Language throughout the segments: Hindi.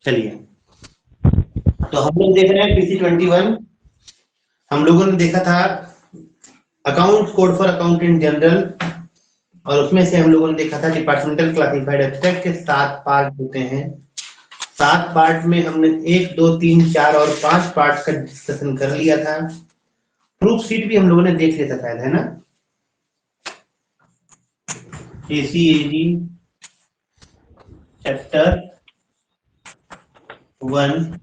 चलिए, तो हम लोग देख रहे हैं पीसी 21। हम लोगों ने देखा था account code for account in general, और उसमें से हम लोगों ने देखा था डिपार्टमेंटल क्लासिफाइड एब्स्ट्रैक्ट के 7 पार्ट होते हैं। 7 पार्ट में हमने 1, 2, 3, 4 और 5 पार्ट का डिस्कशन कर लिया था। प्रूफ शीट भी हम लोगों ने देख लिया था शायद, है ना? एसीएजी चैप्टर 1,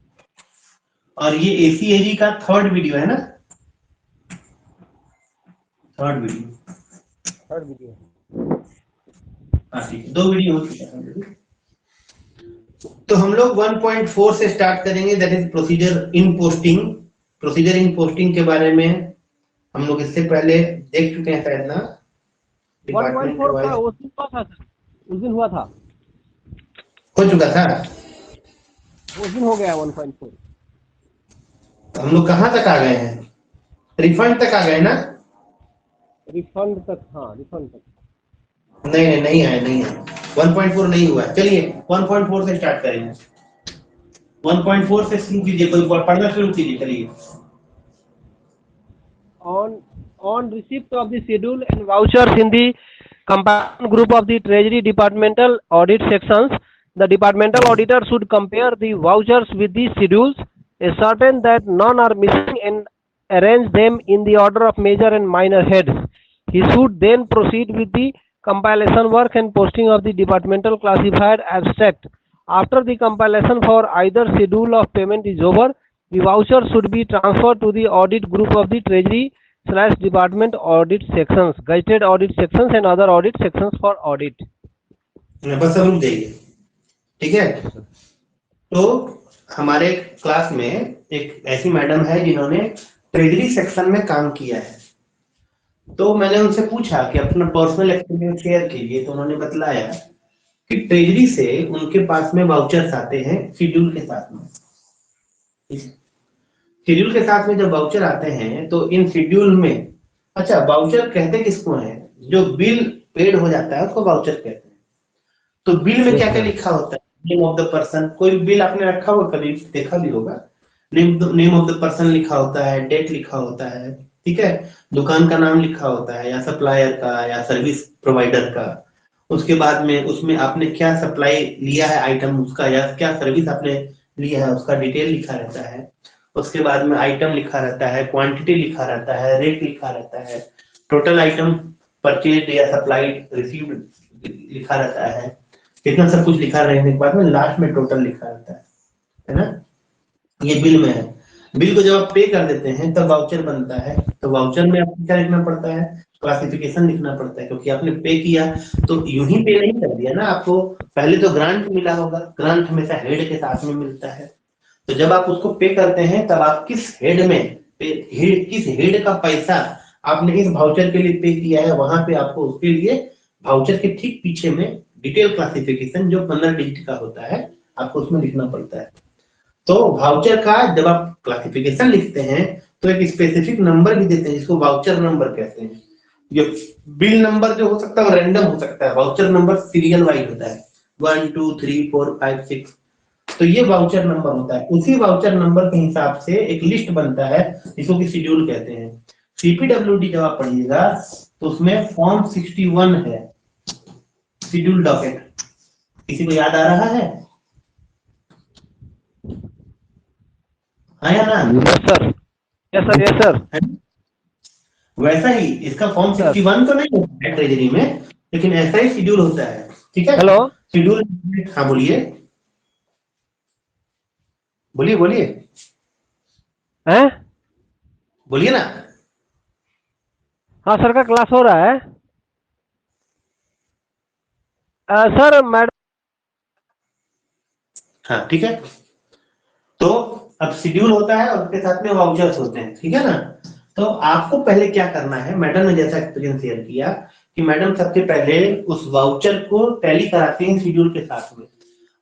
और ये एसीएजी का 3rd वीडियो है ना? 3rd video. हाँ ठीक है, 2 वीडियो हो चुका है। तो हम लोग 1.4 से स्टार्ट करेंगे, that is procedure in posting. Procedure in posting के बारे में हम लोग इससे पहले देख चुके हैं शायद ना, 1.4 का उस दिन हुआ था सर, उस दिन हुआ था, हो चुका था, उस दिन हो गया 1.4। तो हम लोग कहाँ तक आ गए हैं? रिफंड तक आ गए ना? रिफंड तक, हाँ रिफंड तक। नहीं आए 1.4 नहीं हुआ। चलिए 1.4 से स्टार्ट करेंगे। 1.4 से शुरू कीजिए, कोई पढ़ना शुरू कीजिए। चलिए। On receipt of the schedule and vouchers in the comparison group of the Treasury Departmental Audit sections, the departmental auditor should compare the vouchers with the schedules, ascertain that none are missing, and arrange them in the order of major and minor heads. He should then proceed with the compilation work and posting of the departmental classified abstract. After the compilation for either schedule of payment is over, the voucher should be transferred to the audit group of the Treasury/Department audit sections, gazetted audit sections and other audit sections for audit. बस सब रुक जाइए, ठीक है? तो हमारे क्लास में एक ऐसी मैडम है जिन्होंने ट्रेजरी सेक्शन में काम किया है। तो मैंने उनसे पूछा कि अपना पर्सनल एक्सपीरियंस शेयर कीजिए, तो उन्होंने बताया कि ट्रेजरी से उनके पास में वाउचर्स आते हैं शेड्यूल के साथ में। शेड्यूल के साथ में जब वाउचर आते हैं तो इन शेड्यूल में, अच्छा वाउचर कहते किसको हैं? जो बिल पेड हो जाता है उसको वाउचर कहते हैं। तो बिल में क्या क्या लिखा होता है? नेम ऑफ द पर्सन, कोई बिल आपने रखा होगा, कभी देखा भी होगा, नेम ऑफ द पर्सन लिखा होता है, डेट लिखा होता है, ठीक है, दुकान का नाम लिखा होता है, या सप्लायर का या सर्विस प्रोवाइडर का। उसके बाद में उसमें आपने क्या सप्लाई लिया है आइटम उसका, या क्या सर्विस आपने लिया है उसका डिटेल लिखा रहता है। उसके बाद में आइटम लिखा रहता है, क्वांटिटी लिखा रहता है, रेट लिखा रहता है, टोटल आइटम परचेज या सप्लाइड रिसीव्ड लिखा रहता है, कितना सब कुछ लिखा रहने के बाद में लास्ट में टोटल लिखा रहता है ना? ये बिल में है। बिल को जब आप पे कर देते हैं तब वाउचर बनता है। तो वाउचर में आपको क्या लिखना पड़ता है? क्लासिफिकेशन लिखना पड़ता है, क्योंकि आपने पे किया तो यूं ही पे नहीं कर दिया ना, आपको पहले तो ग्रांट मिला होगा, ग्रांट हमेशा हेड के साथ में मिलता है। तो जब आप उसको पे करते हैं तब आप किस हेड में किस हेड का पैसा आपने इस वाउचर के लिए पे किया है, वहां पे आपको उसके लिए वाउचर के ठीक पीछे में डिटेल क्लासिफिकेशन जो 15 डिजिट का होता है आपको उसमें लिखना पड़ता है। तो वाउचर का जब आप क्लासिफिकेशन लिखते हैं तो एक स्पेसिफिक नंबर भी देते हैं जिसको वाउचर नंबर कहते हैं। ये बिल नंबर जो हो सकता है रैंडम हो सकता है, वाउचर नंबर सीरियल वाइज होता है, 1 2 3 4 5 6। तो ये वाउचर नंबर होता है। उसी वाउचर नंबर के हिसाब से एक लिस्ट बनता है जिसको कि शेड्यूल कहते हैं। सीपीडब्ल्यूडी जब आप पढ़िएगा तो उसमें फॉर्म 61 है, शेड्यूल डॉकेट। किसी को याद आ रहा है? हाँ या ना? Yes sir, yes sir, yes sir. वैसा ही इसका फॉर्म 61 तो नहीं होता है ट्रेजरी में, लेकिन ऐसा ही शेड्यूल होता है, ठीक है? हेलो, शेड्यूल, हाँ बोलिए बोलिए बोलिए हैं? बोलिए ना। हाँ सर का क्लास हो रहा है। सर मैडम, हाँ ठीक है। तो अब शेड्यूल होता है और उसके साथ में वाउचर्स होते हैं, ठीक है ना? तो आपको पहले क्या करना है, मैडम ने जैसा एक्सपीरियंस शेयर किया कि मैडम सबसे पहले उस वाउचर को टैली कराते हैं शेड्यूल के साथ में,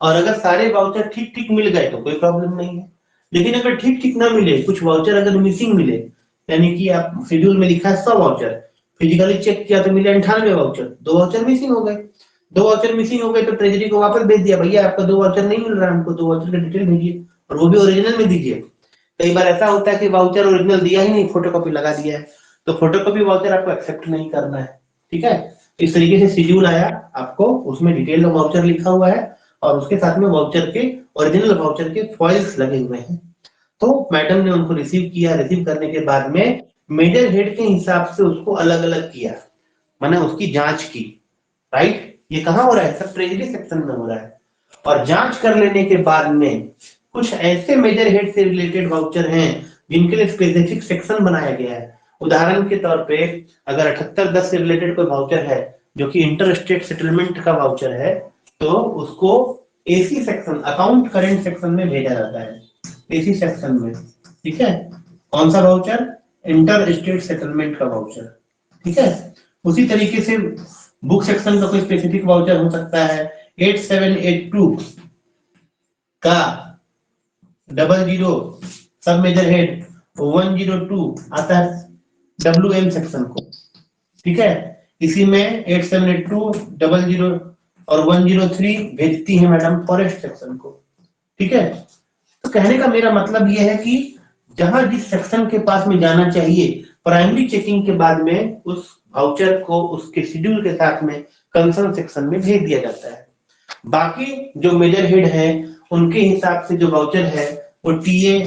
और अगर सारे वाउचर ठीक ठीक मिल गए तो कोई प्रॉब्लम नहीं है। लेकिन अगर ठीक ठीक ना मिले, कुछ वाउचर अगर मिसिंग मिले, यानी कि आप शेड्यूल में लिखा है 100 वाउचर, फिजिकली चेक किया तो मिले 98 वाउचर, 2 वाउचर मिसिंग हो गए, 2 वाउचर मिसिंग हो गए तो ट्रेजरी को वापस भेज दिया, भैया आपका 2 वाउचर नहीं मिल रहा, हमको 2 वाउचर का डिटेल भेजिए और वो भी ओरिजिनल में दीजिए। कई बार ऐसा होता है कि वाउचर ओरिजिनल दिया ही नहीं, फोटोकॉपी लगा दिया है, तो फोटोकॉपी वाउचर आपको एक्सेप्ट नहीं करना है। ठीक है, इस तरीके से शेड्यूल आया आपको, उसमें डिटेल वाउचर लिखा हुआ है और उसके साथ में वाउचर के ओरिजिनल वाउचर के फॉइल्स लगे हुए हैं। तो मैडम ने उनको रिसीव किया, रिसीव करने के बाद में मेजर हेड के हिसाब से उसको अलग अलग किया, मैंने उसकी जांच की। राइट, ये कहाँ हो रहा है, सब ट्रेजरी सेक्शन में हो रहा है। और जांच कर लेने के बाद में कुछ ऐसे मेजर हेड से रिलेटेड वाउचर हैं जिनके लिए स्पेसिफिक सेक्शन बनाया गया है। उदाहरण के तौर पे अगर 7810 से रिलेटेड कोई वाउचर है जो कि इंटर स्टेट सेटलमेंट का वाउचर है, तो उसको AC section, account current section में भेजा जाता है, एसी सेक्शन में। ठीक है, कौन सा वाउचर, इंटर स्टेट सेटलमेंट का वाउचर। ठीक है, उसी तरीके से बुक सेक्शन का कोई स्पेसिफिक वाउचर हो सकता है, 8782 का 00 सब मेजर हेड 102 आता है WM सेक्शन को। ठीक है, इसी में 8782 00 और 103 भेजती है मैडम फॉरेस्ट सेक्शन को। ठीक है, तो कहने का मेरा मतलब यह है कि जहां जिस सेक्शन के पास में जाना चाहिए, प्राइमरी चेकिंग के बाद में उस वाउचर को उसके शेड्यूल के साथ में कंसर्न सेक्शन में भेज दिया जाता है। बाकी जो मेजर हेड है उनके हिसाब से जो वाउचर है वो टीए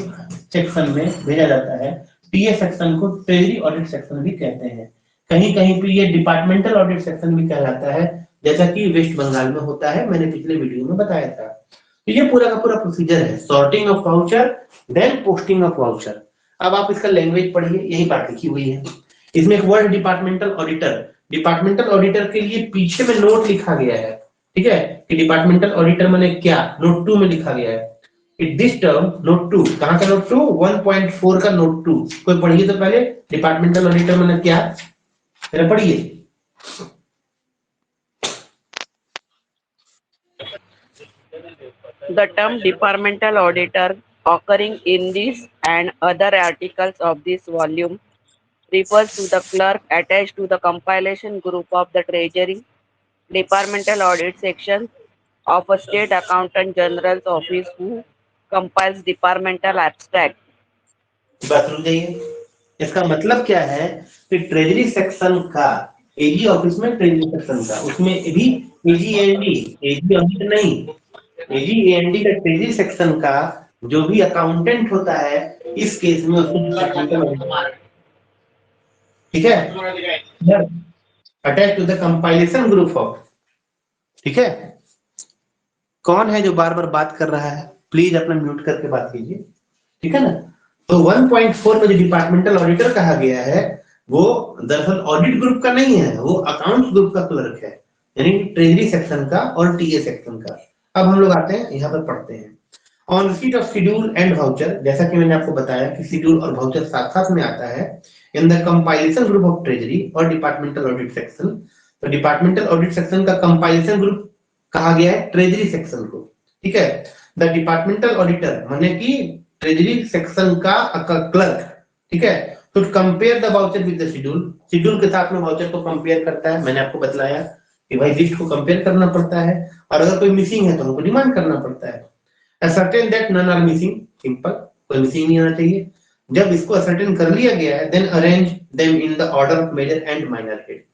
सेक्शन में भेजा जाता है। टीए सेक्शन को ट्रेजरी ऑडिट सेक्शन भी कहते हैं, कहीं कहीं पे ये डिपार्टमेंटल ऑडिट सेक्शन भी कहलाता है, जैसा कि वेस्ट बंगाल में होता है, मैंने पिछले वीडियो में बताया था। तो ये पूरा का पूरा प्रोसीजर है, sorting of voucher then posting of voucher. अब आप इसका लैंग्वेज पढ़िए, यही बात लिखी हुई है। इसमें एक word departmental auditor, departmental auditor के लिए पीछे में नोट लिखा गया है। ठीक है, कि डिपार्टमेंटल ऑडिटर माने क्या, नोट 2 में लिखा गया है। दिस टर्म नोट 2, कहां का नोट 2, 1.4 का नोट 2। कोई पढ़िए तो पहले, डिपार्टमेंटल ऑडिटर माने क्या, जरा पढ़िए। The term departmental auditor occurring in this and other articles of this volume refers to the clerk attached to the compilation group of the Treasury Departmental Audit Section of a State Accountant General's Office who compiles departmental abstract. बात रुक जाइए, इसका मतलब क्या है कि ट्रेजरी सेक्शन का, एजी ऑफिस में ट्रेजरी सेक्शन का, उसमें भी एजीएनडी, एजी ऑडिट नहीं, एजीएनडी का ट्रेजरी सेक्शन का जो भी अकाउंटेंट होता है, इस केस में उसको डिपार्टमेंटल ऑडिटर, ठीक है, attach to the compilation group of. ठीक है, कौन है जो बार बार बात कर रहा है, प्लीज अपना म्यूट करके बात कीजिए। ठीक है ना, तो 1.4 में जो डिपार्टमेंटल ऑडिटर कहा गया है वो दरअसल ऑडिट ग्रुप का नहीं है, वो अकाउंट्स ग्रुप का क्लर्क है, यानी ट्रेजरी सेक्शन का और टीए सेक्शन का। अब हम लोग आते हैं यहाँ पर पढ़ते हैं on receipt of schedule and voucher. जैसा कि मैंने आपको बताया कि शेड्यूल और वाउचर साथ साथ में आता है in the compilation group of treasury और डिपार्टमेंटल ऑडिट सेक्शन। तो डिपार्टमेंटल ऑडिट सेक्शन का कंपाइलेशन ग्रुप कहा गया है ट्रेजरी सेक्शन को। ठीक है, द डिपार्टमेंटल ऑडिटर माने कि ट्रेजरी सेक्शन का क्लर्क, ठीक है, तो compare the voucher with the schedule, schedule के साथ में वाउचर को कंपेयर करता है। मैंने आपको बतलाया कि भाई लिस्ट को कंपेयर करना पड़ता है और अगर कोई मिसिंग है तो हमको डिमांड करना पड़ता है। Ascertain that none are missing, simple, कोई मिसिंग नहीं होना चाहिए। जब इसको असर्टेन कर लिया गया है then arrange them in the order of major and minor head,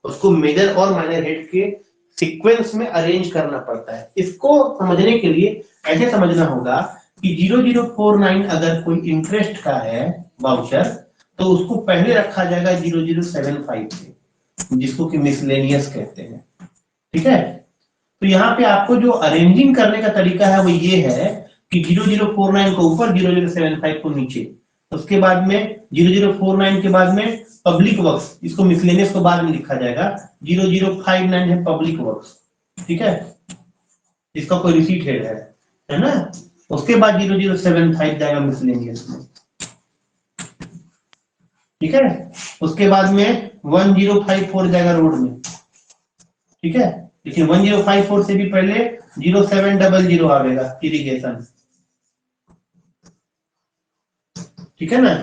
उसको मेजर और माइनर हेड के सीक्वेंस में अरेंज करना पड़ता है। इसको समझने के लिए ऐसे समझना होगा कि 0049 अगर कोई इंटरेस्ट का है वाउचर तो उसको पहले रखा जाएगा 0075 से, जिसको कि मिसलेनियस कहते हैं। ठीक है, तो यहाँ पे आपको जो अरेंजिंग करने का तरीका है वो ये है कि 0049 को ऊपर, 0075 को नीचे, उसके बाद में 0049 के बाद में पब्लिक वर्क्स, इसको मिसलेनियस को बाद में लिखा जाएगा, 0059 है पब्लिक वर्क्स। ठीक है, इसका कोई रिसीट हेड है ना, उसके बाद 0075 जाएगा मिसलेनियस में। ठीक है, उसके बाद में 1054 जाएगा रोड में। ठीक है, लेकिन 1054 से भी पहले 0700 आएगा इरिगेशन। ठीक है ना,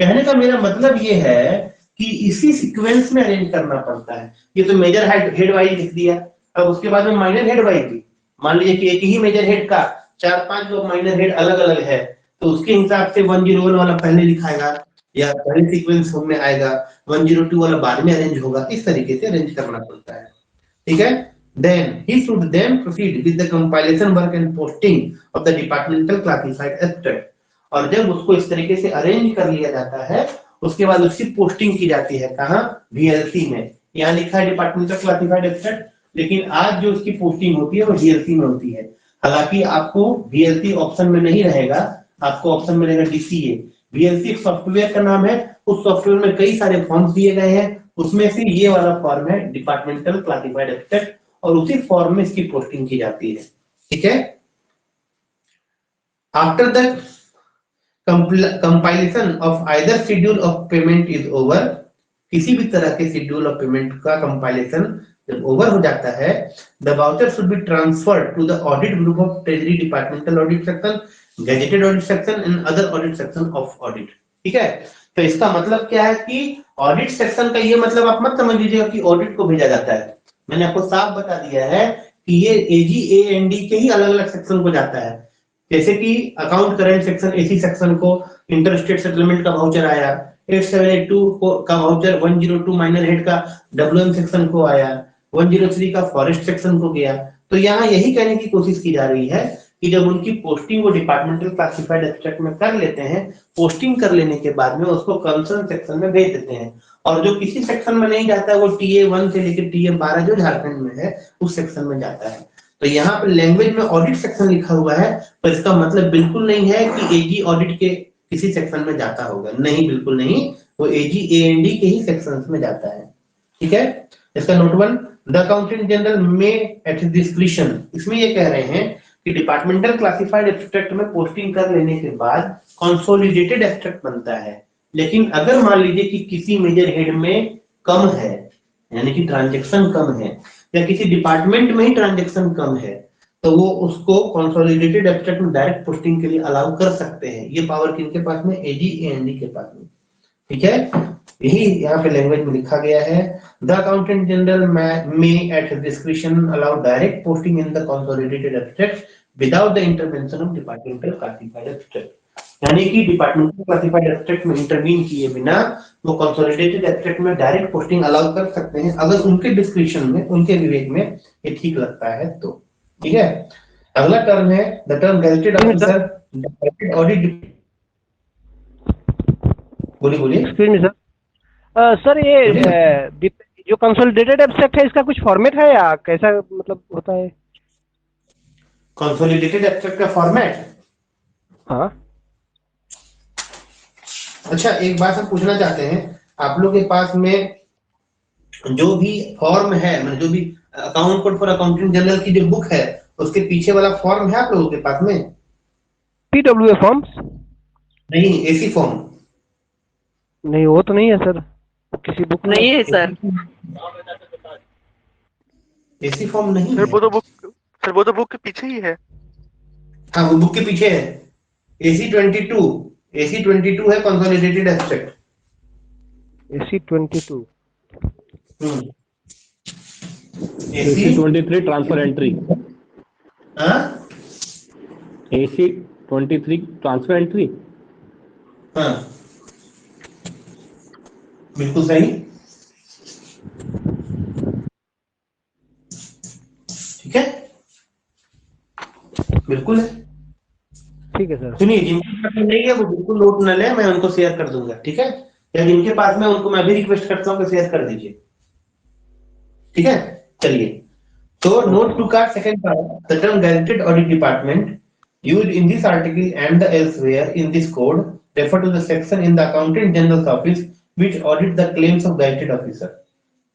कहने का मेरा मतलब ये है कि इसी सीक्वेंस में अरेंज करना पड़ता है। ये तो मेजर हेड वाइज लिख दिया, अब उसके बाद में माइनर हेड वाइज भी मान लीजिए कि एक ही मेजर हेड का 4-5 माइनर हेड अलग अलग है, तो उसके हिसाब से 101 वाला पहले लिखाएगा या पहले सीक्वेंस में आएगा, 102 वाला बाद में अरेंज होगा, इस तरीके से अरेंज करना पड़ता है। ठीक है, then he should then proceed with the compilation work and posting of the departmental classified abstract। और जब उसको इस तरीके से अरेंज कर लिया जाता है, उसके बाद उसकी पोस्टिंग की जाती है, कहाँ? VLC में। यहाँ लिखा है डिपार्टमेंटल क्लासिफाइड एब्स्ट्रैक्ट, लेकिन आज जो उसकी पोस्टिंग होती है वो VLC में होती है। हालांकि आपको VLC ऑप्शन में नहीं रहेगा, आपको ऑप्शन में रहेगा DCA। VLC एक सॉफ्टवेयर का नाम है, उस सॉफ्टवेयर में कई सारे फॉर्म्स दिए गए हैं, उसमें से ये वाला फॉर्म है डिपार्टमेंटल क्लासिफाइड एब्स्ट्रैक्ट, और उसी फॉर्म में इसकी पोस्टिंग की जाती है। ठीक है, after the compilation of either schedule of payment is over, किसी भी तरह के शेड्यूल ऑफ पेमेंट का कंपाइलेशन जब ओवर हो जाता है, the voucher should be transferred to the audit group of treasury departmental audit section, gazetted audit section and other audit section of audit. ठीक है, तो इसका मतलब क्या है कि ऑडिट सेक्शन का ये मतलब आप मत समझ लीजिएगा कि ऑडिट को भेजा जाता है। मैंने आपको साफ बता दिया है कि ये AG/AND के ही अलग अलग सेक्शन को जाता है। जैसे कि account current section AC section को इंटरस्टेट सेटलमेंट का वाउचर आया, 8782 का वाउचर 102 माइनर हेड का WM सेक्शन को आया, 103 का फॉरेस्ट सेक्शन को गया। तो यहाँ यही कहने की कोशिश की जा रही है कि जब उनकी पोस्टिंग वो डिपार्टमेंटल क्लासिफाइड एब्स्ट्रैक्ट में कर लेते हैं, पोस्टिंग कर लेने के बाद में उसको कंसर्न सेक्शन में भेज देते हैं, और जो किसी सेक्शन में नहीं जाता है वो TA1 से लेकर TA12 जो झारखंड में है उस सेक्शन में जाता है। तो यहाँ पे लैंग्वेज में ऑडिट सेक्शन लिखा हुआ है, पर इसका मतलब बिल्कुल नहीं है कि AG ऑडिट के किसी सेक्शन में जाता होगा, नहीं, बिल्कुल नहीं, वो AG/AND के ही सेक्शंस में जाता है। ठीक है, इसका नोट 1, द अकाउंटेंट जनरल में एट डिस्क्रिशन, इसमें ये कह रहे हैं कि डिपार्टमेंटल क्लासिफाइड एब्स्ट्रैक्ट में पोस्टिंग कर लेने के बाद कंसोलिडेटेड एब्स्ट्रैक्ट बनता है, लेकिन अगर मान लीजिए कि किसी मेजर हेड में कम है, यानी कि ट्रांजैक्शन कम है, या किसी डिपार्टमेंट में ही ट्रांजैक्शन कम है, तो वो उसको कंसोलिडेटेड एब्स्ट्रैक्ट में डायरेक्ट पोस्टिंग के लिए अलाउ कर सकते हैं। ये पावर किनके पास में? AG/AND के पास में। ठीक है, यही यहाँ पे लैंग्वेज में लिखा गया है, the accountant general may at discretion allow direct posting in the consolidated abstract without the intervention of departmental classified abstract. यानी कि डिपार्टमेंटल क्लासिफाइड एब्स्ट्रैक्ट में इंटरवीन किए बिना वो कंसोलिडेटेड एब्स्ट्रैक्ट में डायरेक्ट पोस्टिंग अलाउ कर सकते हैं, अगर उनके डिस्क्रिप्शन में, उनके विवेक में ये ठीक लगता है तो। ठीक है, अगला टर्म है the term gazetted officer audit. बोलिए। एक्सक्यूज मी सर, सर ये जो कंसोलिडेटेड एब्स्ट्रैक्ट है इसका कुछ फॉर्मेट है या कैसा मतलब होता है? कंसोलिडेटेड एब्स्ट्रैक्ट का फॉर्मेट? हाँ, अच्छा, एक बात हम पूछना चाहते हैं, आप लोग के पास में जो भी फॉर्म है, मतलब जो भी account code for accounting general की जो बुक है, उसके पीछे वाला फॉर्म है आप लोगों के पास में? PWA forms? नहीं, AC फॉर्म नहीं, वो तो नहीं है सर, किसी बुक में नहीं है सर। AC फॉर्म नहीं सर है। वो तो बुक के पीछे ही है। हाँ, वो बुक के पीछे है। AC22 है consolidated abstract. AC22 AC23 transfer entry. हाँ, AC23 ट्रांसफर एंट्री। हाँ, बिल्कुल सही। ठीक है, बिल्कुल है। ठीक है सर। सुनिए, जिनके पास में नहीं है वो बिल्कुल नोट न ले, मैं उनको शेयर कर दूंगा। ठीक है, या जिनके पास में उनको मैं भी रिक्वेस्ट करता हूँ कि शेयर कर दीजिए। ठीक है, चलिए। तो नोट 2 का second part, the term gazetted audit department used in this article and the elsewhere in this code refer to the section in the accountant general's office which audit the claims of gazetted officer।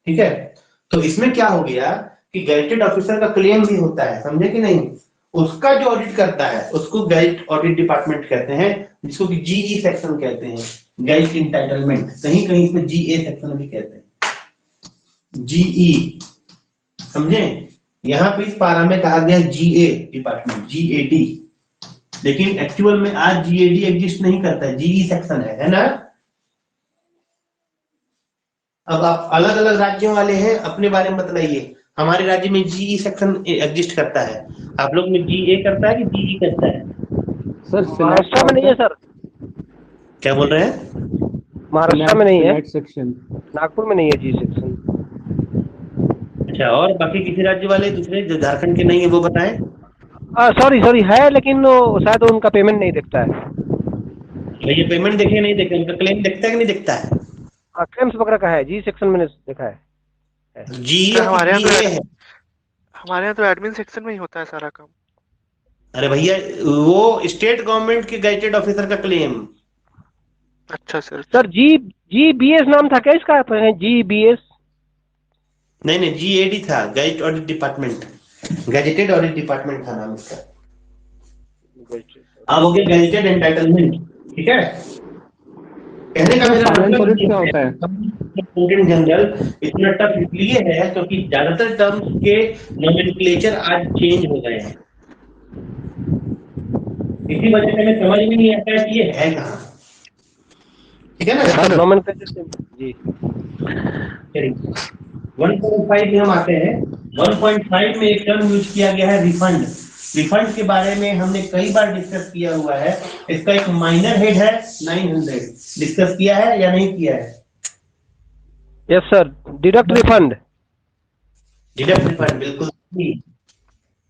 ठीक है, तो इसमें क्या हो गया कि गैजेटेड ऑफिसर का क्लेम भी होता है, समझे कि नहीं? उसका जो ऑडिट करता है उसको गैजेट ऑडिट डिपार्टमेंट कहते हैं, जिसको कि GE सेक्शन कहते हैं, गैजेट इंटाइटलमेंट। कहीं कहीं इसमें GA सेक्शन भी कहते हैं, GE, समझे? यहाँ पे इस पारा में कहा गया GA डिपार्टमेंट, GAD, लेकिन एक्चुअल में आज GAD एग्जिस्ट नहीं करता है, GE सेक्शन है ना? अब आप अलग अलग राज्यों वाले हैं, अपने बारे में बतलाइए। हमारे राज्य में जीई सेक्शन एग्जिस्ट करता है, आप लोग में जीए करता है कि जीई करता है? सर महाराष्ट्र में नहीं है सर, क्या बोल रहे हैं? महाराष्ट्र में नहीं है, सिलेक्ट सेक्शन। नागपुर में नहीं है जी सेक्शन। अच्छा, और बाकी किसी राज्य वाले दूसरे जो झारखंड के नहीं है वो बताएं। सॉरी है, लेकिन वो शायद उनका पेमेंट नहीं दिखता है। भैया पेमेंट देखे नहीं देखे, उनका क्लेम दिखता है कि नहीं दिखता है? क्लेम्स वगैरह का है, जी सेक्शन मैंने देखा है। जीए सर, हमारे यहाँ जीए है? हमारे यहाँ तो एडमिन सेक्शन में ही होता है सारा काम। अरे भैया वो स्टेट गवर्नमेंट के गैजेटेड ऑफिसर का क्लेम। अच्छा सर। सर GBS नाम था क्या इसका, GBS? नहीं जीएडी था, gadget audit department, gazetted audit department था नाम इसका। अब हो गया गैजेटेड एंटाइटलमेंट, ठीक है। कहने का मेरा मतलब क्या होता है? अकाउंटेंट जनरल इतना टफ इसलिए है क्योंकि ज्यादातर टर्म्स के नोमेनक्लेचर आज चेंज हो गए हैं, इसी वजह से हमें समझ में नहीं आता है कि ये है कहाँ, ठीक है ना। नोमेनक्लेचर जी। 1.5 में हम आते हैं। 1.5 में एक टर्म यूज किया गया है रिफंड। रिफंड के बारे में हमने कई बार डिस्कस किया हुआ है। इसका एक माइनर हेड है 900, डिस्कस किया है या नहीं किया है? Yes sir, deduct refund. Deduct refund बिल्कुल सही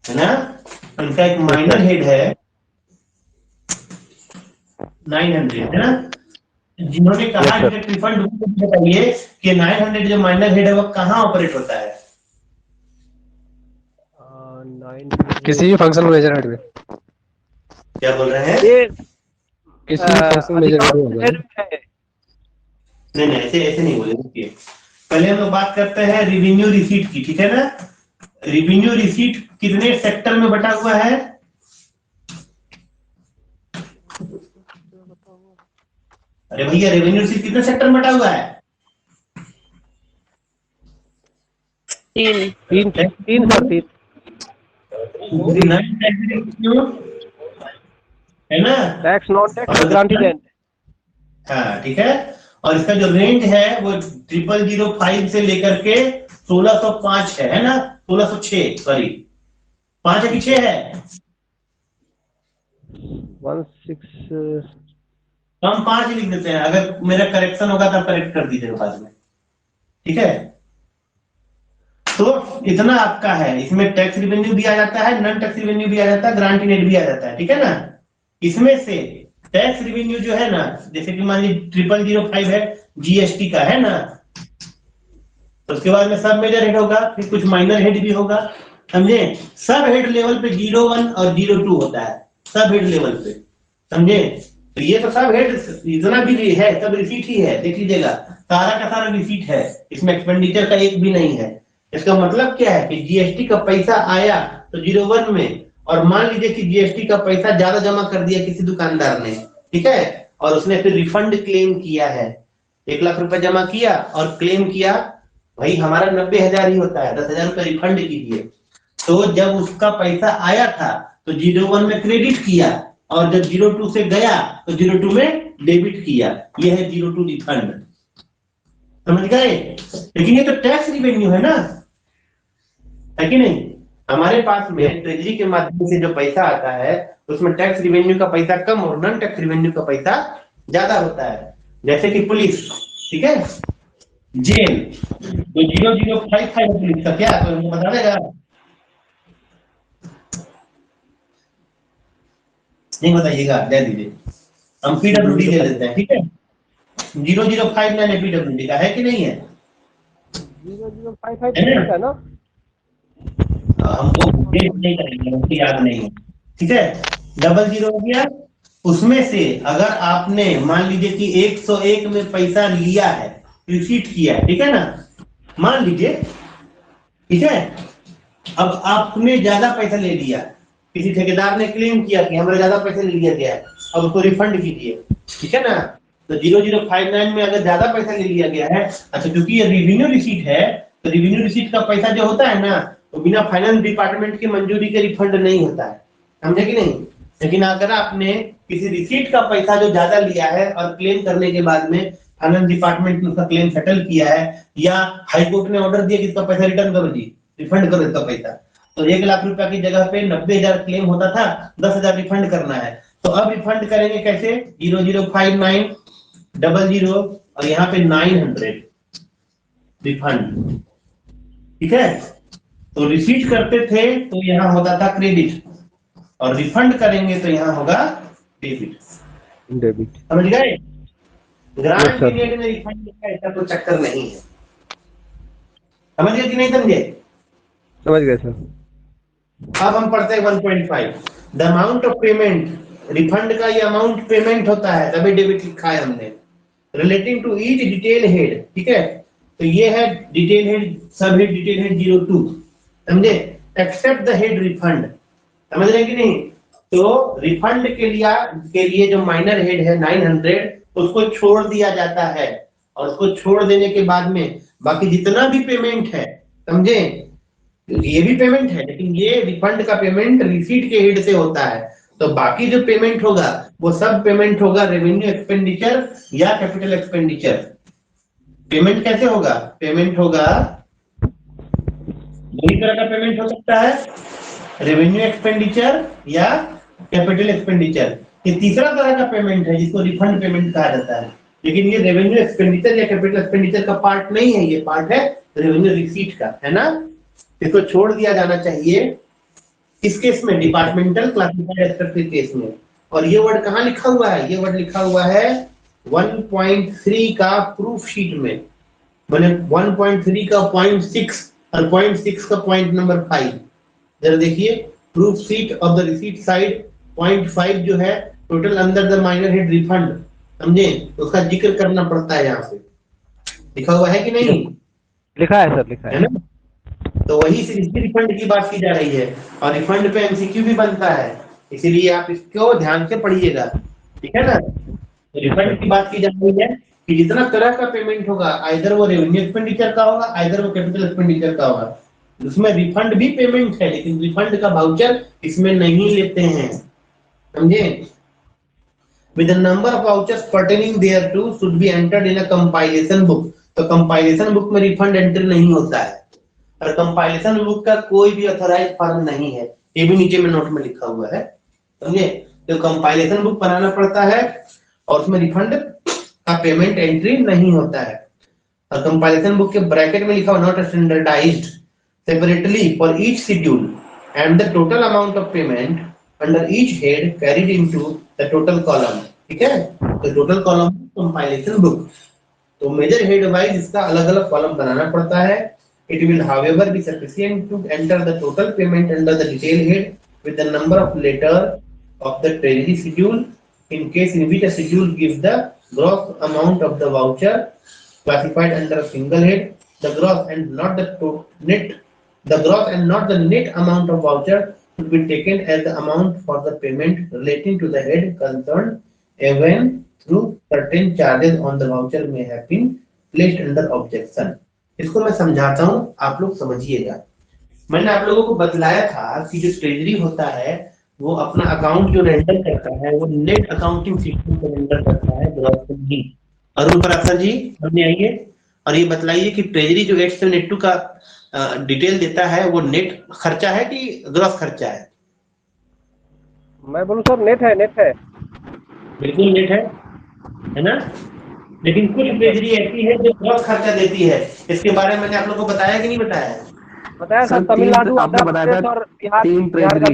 है ना। इनका एक माइनर हेड है 900, है ना। जिन्होंने कहा डिडक्ट रिफंड बताइए कि 900 जो माइनर हेड है वो कहाँ ऑपरेट होता है? किसी भी फंक्शन मेजर हेड में। क्या बोल रहे हैं? ये किसी भी फंक्शन मेजर हेड में होगा। नहीं ऐसे नहीं बोले, रुकिए। पहले हम लोग बात करते हैं रिवेन्यू रिसीट की, ठीक है ना। रिवेन्यू रिसीट कितने सेक्टर में बटा हुआ है? अरे भैया रेवेन्यू रिसीट कितने सेक्टर में बटा हुआ है? तीन सर। है ना। Tax, non tax, granted and. हाँ ठीक है। और इसका जो रेंज है वो 0005 से लेकर के 1605 है ना। 1606 सॉरी, 5 है कि 6 है? 16 हम 5 लिख देते हैं, अगर मेरा करेक्शन होगा तो करेक्ट कर दीजिएगा बाद में, ठीक है। तो इतना आपका है, इसमें टैक्स रिवेन्यू भी आ जाता है, नॉन टैक्स रिवेन्यू भी आ जाता है, ग्रांट नेट भी आ जाता है, ठीक है ना। इसमें से टैक्स रिवेन्यू जो है ना, जैसे कि मान लीजिए 0005 है जीएसटी का, है ना। तो उसके बाद में सब मेजर हेड होगा, फिर कुछ माइनर हेड भी होगा, समझे। सब हेड लेवल पे 01 और 02 होता है, सब हेड लेवल पे, समझे। तो ये तो सब हेड इतना भी है, सब रिसीट ही है, देख लीजिएगा सारा का सारा रिसीट है, इसमें एक्सपेंडिचर का एक भी नहीं है। इसका मतलब क्या है कि जीएसटी का पैसा आया तो 01 में, और मान लीजिए कि जीएसटी का पैसा ज्यादा जमा कर दिया किसी दुकानदार ने, ठीक है, और उसने फिर रिफंड क्लेम किया है, 1 लाख रुपए जमा किया और क्लेम किया, भाई हमारा 90,000 ही होता है, 10,000 रुपए रिफंड कीजिए। तो जब उसका पैसा आया था तो 01 में क्रेडिट किया, और जब 02 से गया तो 02 में डेबिट किया, यह है 02 रिफंड, समझ गए। लेकिन ये तो टैक्स रिवेन्यू है ना, है कि नहीं। हमारे पास में ट्रेजरी के माध्यम से जो पैसा आता है उसमें टैक्स रिवेन्यू का पैसा कम और नॉन टैक्स रिवेन्यू का पैसा ज्यादा होता है। जैसे कि पुलिस, ठीक है, जेल, तो 0055 है पुलिस का, क्या तो मुझे बता देगा? नहीं बताइएगा, दे दीजिए, हम पीडब्ल्यूडी दे देते हैं, ठीक है। 0059 पीडब्ल्यूडी का है कि नहीं है? 0055 का ना, हमको नहीं करेंगे, हमको याद नहीं है, ठीक है। 00 हो गया। उसमें से अगर आपने मान लीजिए कि 101 में पैसा लिया है, रिसीट किया, ठीक है ना, मान लीजिए, ठीक है। अब आपने ज्यादा पैसा ले लिया, किसी ठेकेदार ने क्लेम किया कि हमारा ज्यादा पैसा ले लिया गया है, अब उसको रिफंड कीजिए, ठीक है ना। तो 0059 में अगर ज्यादा पैसा ले लिया गया है, अच्छा क्योंकि ये रिवेन्यू रिसीट है, तो रिवेन्यू रिसीट का पैसा जो होता है ना, तो बिना फाइनेंस डिपार्टमेंट की मंजूरी के रिफंड नहीं होता है, समझे कि नहीं। लेकिन अगर आपने किसी रिसीट का पैसा जो ज्यादा लिया है और क्लेम करने के बाद में फाइनेंस डिपार्टमेंट ने उसका क्लेम सेटल किया है, या हाई कोर्ट ने ऑर्डर दिया कि इसका पैसा रिटर्न करो जी, रिफंड करो इसका पैसा। तो 1,00,000 रुपया की जगह पे 90,000 क्लेम होता था, 10,000 रिफंड करना है। तो अब रिफंड करेंगे कैसे? 005900 और यहाँ पे 900 रिफंड। ठीक है, तो रिसीट करते थे तो यहाँ होता था क्रेडिट, और रिफंड करेंगे तो यहाँ होगा डेबिट। डेबिट। समझ गए? Grant Yes, sir. पीरियड में रिफंड का ऐसा कोई चक्कर नहीं है। समझ गए कि नहीं समझे? समझ गए सर। अब हम पढ़ते हैं 1.5 the amount of payment. Refund का ये अमाउंट पेमेंट होता है, तभी डेबिट लिखा है हमने। Relating to each detail head, ठीक है, तो ये है detail head, sub head detail head 02, समझे, एक्सेप्ट द हेड रिफंड। समझ रहे हैं कि नहीं? तो रिफंड के लिए जो माइनर हेड है 900, उसको छोड़ दिया जाता है, और उसको छोड़ देने के बाद में बाकी जितना भी पेमेंट है, समझे, ये भी पेमेंट है, लेकिन ये रिफंड का पेमेंट रिसीट के हेड से होता है। तो बाकी जो पेमेंट होगा वो सब पेमेंट होगा रेवेन्यू एक्सपेंडिचर या कैपिटल एक्सपेंडिचर। पेमेंट कैसे होगा? पेमेंट होगा दो ही तरह का पेमेंट हो सकता है, रेवेन्यू एक्सपेंडिचर या कैपिटल एक्सपेंडिचर। ये तीसरा तरह का पेमेंट है जिसको रिफंड पेमेंट कहा जाता है, लेकिन ये रेवेन्यू एक्सपेंडिचर या कैपिटल एक्सपेंडिचर का पार्ट नहीं है, ये पार्ट है रेवेन्यू रिसीट का, है ना। इसको छोड़ दिया जाना चाहिए किस केस में? डिपार्टमेंटल क्लासिफाइड एसेट के केस में। और ये वर्ड कहाँ लिखा हुआ है? ये वर्ड लिखा हुआ है 1.3 का प्रूफ शीट में, मैंने 1.3 का 0.6 और 0.6 का पॉइंट नंबर 5। जरा देखिए, proof sheet of the receipt side 0.5 जो है total under the minor head refund, समझे, उसका जिक्र करना पड़ता है। यहाँ पे लिखा हुआ है कि नहीं? लिखा है सर, लिखा है ना। तो वही से इसी रिफंड की बात की जा रही है, और रिफंड पे एमसीक्यू भी बनता है, इसीलिए आप इसको ध्यान से पढ़िएगा, ठीक है ना। तो रिफंड की बात की जा रही है कि जितना तरह का पेमेंट होगा, आइदर वो रेवेन्यू एक्सपेंडिचर का होगा, आइदर वो कैपिटल एक्सपेंडिचर का होगा, उसमें रिफंड भी पेमेंट है, लेकिन रिफंड का वाउचर इसमें नहीं लेते हैं, समझे। With the number of vouchers pertaining thereto should be entered in a compilation book। तो कंपाइलेशन बुक में रिफंड एंटर नहीं होता है, और कंपाइलेशन बुक का कोई भी ऑथराइज फॉर्म नहीं है, ये भी नीचे में नोट में लिखा हुआ है, समझे। तो कंपाइलेशन बुक बनाना पड़ता है, और उसमें रिफंड का पेमेंट एंट्री नहीं होता है। और कंपाइलेशन बुक के ब्रैकेट में लिखा हुआ not standardised separately for each schedule and the total amount of payment under each head carried into the total column, ठीक है। तो टोटल कॉलम कंपाइलेशन बुक, तो मेजर हेड वाइज इसका अलग अलग कॉलम बनाना पड़ता है। It will however be sufficient to enter the total payment under the detail head with the number of letter of the treasury schedule in case in which a schedule gives the gross amount of the voucher classified under a single head. The gross and not the net amount of voucher should be taken as the amount for the payment relating to the head concerned, even through certain charges on the voucher may have been placed under objection। इसको मैं समझाता हूँ, आप लोग समझिएगा। मैंने आप लोगों को बतलाया था कि जो ट्रेजरी होता है वो अपना अकाउंट जो रेंडर करता है वो नेट अकाउंटिंग सिस्टम को रेंडर करता है, ग्रॉस को नहीं। अरुण पराशर जी हमने आइए और ये बतलाइए कि ट्रेजरी जो 8782 का डिटेल देता है वो नेट खर्चा है कि ग्रॉस खर्चा है? मैं बोलूँ सर, नेट है, नेट है। बिल्कुल नेट है ना। लेकिन कुछ ट्रेजरी ऐसी है जो ग्रॉस खर्चा देती है, इसके बारे में मैंने आप लोगों को बताया कि नहीं बताया? बताया सर, तमिलनाडु, आंध्र प्रदेश और बिहार का।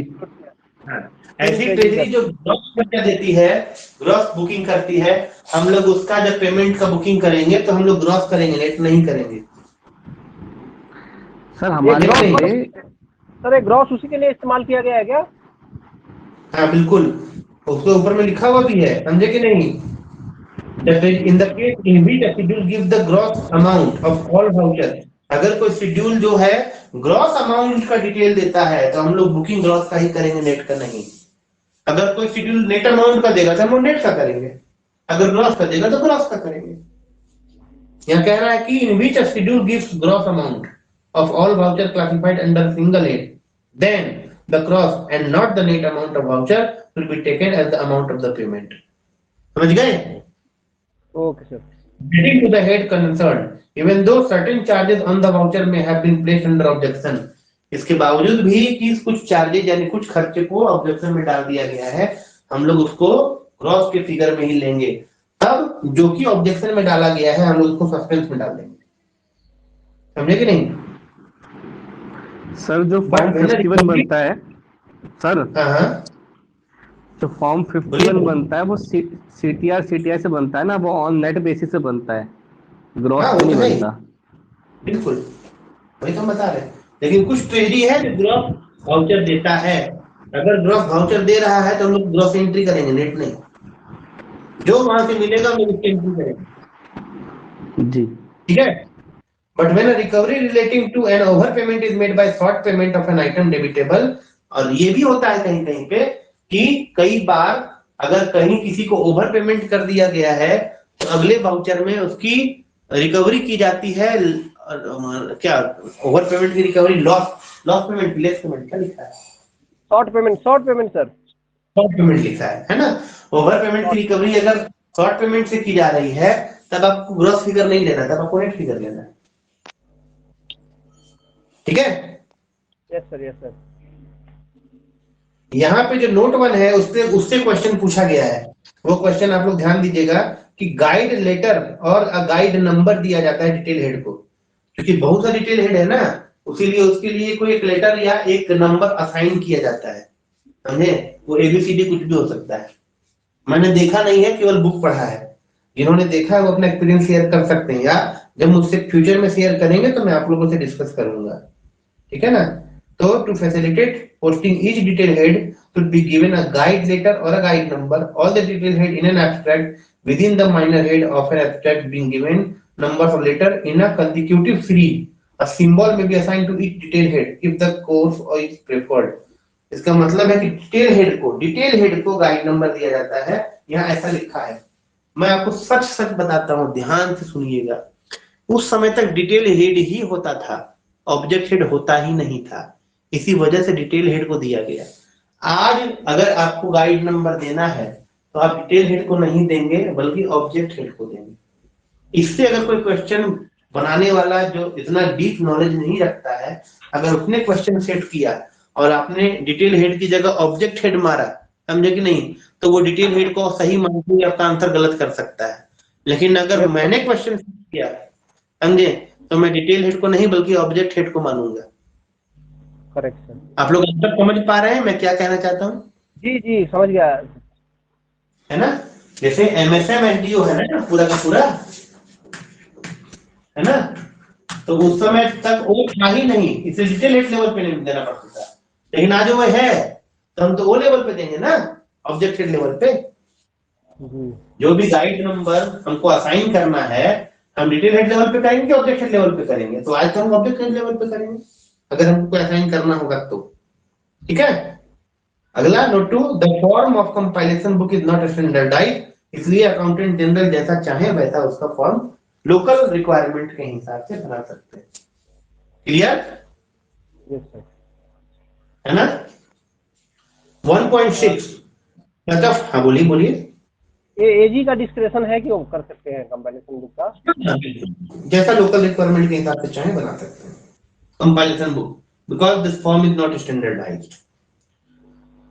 ऐसी ट्रेजरी जो ग्रॉस खर्चा देती है, ग्रॉस बुकिंग करती है, हम लोग उसका जब पेमेंट का बुकिंग करेंगे तो हम लोग ग्रॉस करेंगे, नेट नहीं करेंगे। सर हमारे सर एक ग्रॉस उसी के लिए इस्तेमाल किया गया है क्या? हाँ बिल्कुल, उसके ऊपर में लिखा हुआ भी है, समझे कि नहीं। In the case in which a schedule gives the gross amount of all vouchers, अगर कोई शेड्यूल जो है ग्रॉस अमाउंट का डिटेल देता है तो हम लोग बुकिंग ग्रॉस का ही करेंगे, नेट का नहीं। अगर कोई शेड्यूल नेट अमाउंट का देगा तो हम लोग नेट का करेंगे, अगर ग्रॉस का देगा तो ग्रॉस का करेंगे। यहाँ कह रहा है कि in which a schedule gives gross amount of all voucher classified under single head, then the gross and not the net amount of voucher will be taken as the amount of the payment। समझ गए? Okay sir. getting to the head concerned, even though certain charges on the voucher may have been placed under objection, इसके बावजूद भी कि कुछ चार्जेज यानी कुछ खर्चे को ऑब्जेक्शन में डाल दिया गया है, हम लोग उसको ग्रॉस के फिगर में ही लेंगे। तब जो कि ऑब्जेक्शन में डाला गया है हम लोग उसको सस्पेंस में डाल देंगे। समझे कि नहीं? सर जो फॉर्म 51 बनता है सर, हाँ, जो फॉर्म 51 बनता है वो सीटीआर से बनता है ना, वो ऑन नेट बेसिस से बनता है, ग्रॉस हाँ, पे वो नहीं तो है ही। बनता। बिल्कुल वही तो हम बता रहे हैं। लेकिन कुछ ट्रेजरी है जो ग्रॉस वाउचर देता है। अगर ग्रॉस वाउचर दे रहा है तो हम लोग ग्रॉस एंट्री करेंगे, नेट नहीं। जो वहां से मिलेगा हम लोग उसकी एंट्री करेंगे। जी ठीक है। But when a recovery relating to an overpayment is made by short payment of an item debitable, और ये भी होता है कहीं कहीं पे कि कई बार अगर कहीं किसी को ओवर पेमेंट कर दिया गया है तो अगले वाउचर में उसकी रिकवरी की जाती है। क्या ओवर पेमेंट की recovery, loss payment, less payment, क्या लिखा है? Short payment sir. Short payment लिखा है ना? ओवर पेमेंट की रिकवरी अगर शॉर्ट पेमेंट से की जा रही है तब आपको ग्रॉस फिगर नहीं लेना, तब आपको नेट फिगर लेना है। ठीक है। Yes sir. यहाँ पे जो नोट 1 है उससे क्वेश्चन पूछा गया है। वो क्वेश्चन आप लोग ध्यान दीजिएगा कि गाइड लेटर और गाइड नंबर दिया जाता है डिटेल हेड को, क्योंकि बहुत सा डिटेल हेड है ना, उसीलिए उसके लिए कोई एक लेटर या एक नंबर असाइन किया जाता है। समझे? वो एबीसीडी कुछ भी हो सकता है। मैंने देखा नहीं है, केवल बुक पढ़ा है। जिन्होंने देखा है वो अपना एक्सपीरियंस शेयर कर सकते हैं, या जब मुझसे फ्यूचर में शेयर करेंगे तो मैं आप लोगों से डिस्कस करूंगा। ठीक है ना? So to facilitate posting each detail head should be given a guide letter or a guide number. All the detail head in an abstract within the minor head of an abstract being given numbers of letter in a consecutive series. A symbol may be assigned to each detail head if the course is preferred. इसका मतलब है कि डिटेल हेड को गाइड नंबर दिया जाता है। यहाँ ऐसा लिखा है। मैं आपको सच बताता हूँ, ध्यान से सुनिएगा। उस समय तक डिटेल हेड ही होता था, ऑब्जेक्ट हेड होता ही नहीं था। इसी वजह से डिटेल हेड को दिया गया। आज अगर आपको गाइड नंबर देना है तो आप डिटेल हेड को नहीं देंगे बल्कि ऑब्जेक्ट हेड को देंगे। इससे अगर कोई क्वेश्चन बनाने वाला जो इतना डीप नॉलेज नहीं रखता है, अगर उसने क्वेश्चन सेट किया और आपने डिटेल हेड की जगह ऑब्जेक्ट हेड मारा, समझे कि नहीं, तो वो डिटेल हेड को सही मान के आपका आंसर गलत कर सकता है। लेकिन अगर मैंने क्वेश्चन सेट किया, समझे, तो मैं डिटेल हेड को नहीं बल्कि ऑब्जेक्ट हेड को मानूंगा। Correct sir. आप लोग अब तक समझ पा रहे हैं मैं क्या कहना चाहता हूँ? जी समझ गया। है ना? जैसे एमएसएम एनजीओ है ना पूरा का पूरा, है ना, तो उस समय तक वो था ही नहीं, इसे डिटेल हेड लेवल पे नहीं देना पड़ता था। लेकिन आज वो है तो हम तो वो लेवल पे देंगे ना, ऑब्जेक्ट हेड लेवल पे। जो भी गाइड नंबर हमको असाइन करना है हम डिटेल हेड लेवल पे करेंगे, ऑब्जेक्ट हेड लेवल पे करेंगे। तो आज तो हम ऑब्जेक्ट हेड लेवल पे करेंगे अगर हमको असाइन करना होगा तो। ठीक है। अगला note 2, the form of compilation book is not standardised, इसलिए अकाउंटेंट जनरल जैसा चाहे वैसा उसका फॉर्म लोकल रिक्वायरमेंट के हिसाब से बना सकते हैं। क्लियर? Yes sir. है ना? 1.6 मतलब, हाँ बोलिए। ये एजी का डिस्क्रिप्शन है कि वो कर सकते हैं कंपाइलेशन बुक का? जैसा लोकल रिक्वायरमेंट के हिसाब से चाहे बना सकते हैं compilation book, because this form is not standardized.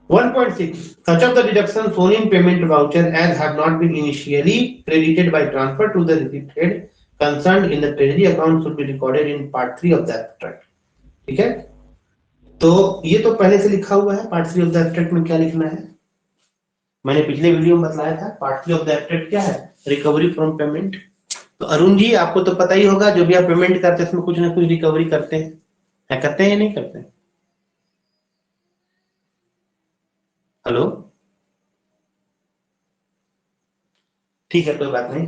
1.6, such of the deductions shown in payment voucher as have not been initially credited by transfer to the receipt head concerned in the treasury account should be recorded in part 3 of the abstract. ठीक है? तो ये तो पहले से लिखा हुआ है। पार्ट 3 ऑफ द एब्स्ट्रैक्ट में क्या लिखना है मैंने पिछले वीडियो में बताया था। पार्ट 3 ऑफ द एब्स्ट्रैक्ट क्या है? Recovery from payment. तो अरुण जी आपको तो पता ही होगा, जो भी आप पेमेंट करते हैं उसमें कुछ ना कुछ रिकवरी करते हैं, करते हैं या नहीं करते हैं? हेलो, ठीक है, कोई बात नहीं,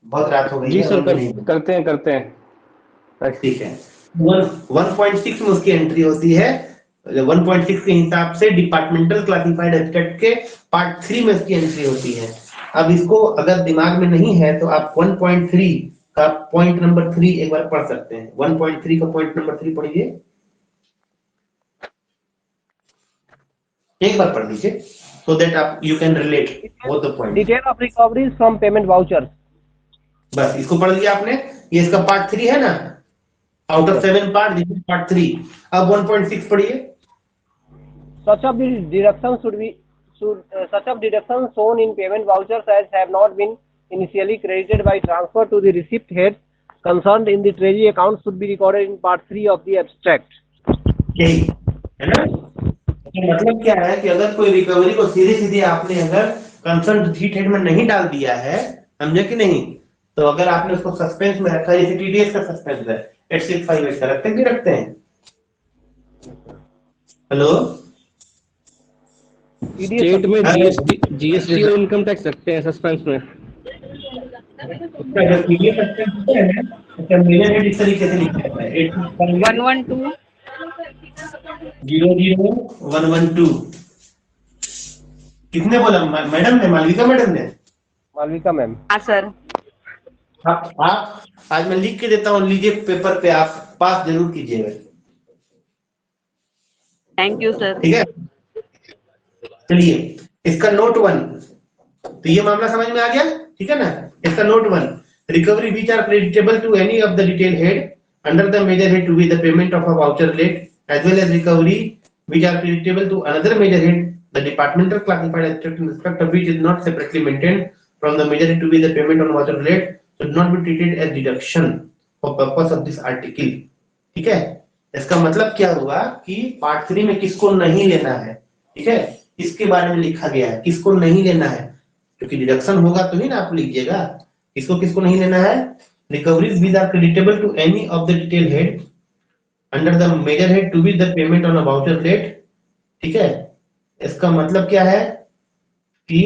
बहुत रात हो गई जी है। सर, करते हैं। ठीक है। 1.6 में उसकी एंट्री होती है। 1.6 के हिसाब से डिपार्टमेंटल क्लासिफाइड एब्स्ट्रैक्ट के पार्ट 3 में इसकी एंट्री होती है। अब इसको अगर दिमाग में नहीं है तो आप 1.3 का पॉइंट नंबर 3 एक बार पढ़ सकते हैं। 1.3 का पॉइंट नंबर 3 पढ़िए, एक बार पढ़ लीजिए, so that आप you can relate both the points. Detail of recoveries from payment vouchers. बस इसको पढ़ लिया आपने, ये इसका पार्ट 3 है ना, out of 7 part this is part 3। अब 1.6 पढ़िए। Such of the deductions shown in payment vouchers as have not been initially credited by transfer to the receipt head concerned in the treasury account should be recorded in part 3 of the abstract. यही है ना, तो मतलब क्या है कि अगर कोई रिकवरी को सीधे सीधे आपने अगर कंसर्न रिसीट हेड में नहीं डाल दिया है, समझे कि नहीं, तो अगर आपने उसको सस्पेंस में रखा है, जैसे टीडीएस का सस्पेंस है 8658 का, रखते भी रखते हैं। हेलो, स्टेट में जीएसटी और इनकम टैक्स रखते हैं सस्पेंस में। उसका जो टीडीएस सस्पेंस होता है ना, उसका मेजर हेड इस तरीके से लिखा जाता है 112 00112। किसने बोला? मैडम ने, मालविका मैडम ने। मालविका मैम। हाँ सर। आप आज मैं लिख के देता हूँ, लीजिए पेपर पे, आप पास जरूर कीजिएगा। Thank you sir. ठीक है, चलिए इसका नोट 1, तो ये मामला समझ में आ गया, ठीक है ना। इसका note 1, recovery which are creditable to any of the detail head under the major head to be the payment of a voucher let as well as recovery which are creditable to another major head, the departmental classified abstract in respect of which is not separately maintained from the major head to be the payment on voucher rate should not be treated as deduction for purpose of this article। ठीक है, इसका मतलब क्या हुआ कि पार्ट 3 में किसको नहीं लेना है, ठीक है, इसके बारे में लिखा गया है, किसको नहीं लेना है, क्योंकि डिडक्शन होगा तो ही ना आप लीजिएगा। किसको किसको नहीं लेना है? Recoveries which are creditable to any of the detail head under the major head to be the payment on a voucher rate. ठीक है, इसका मतलब क्या है कि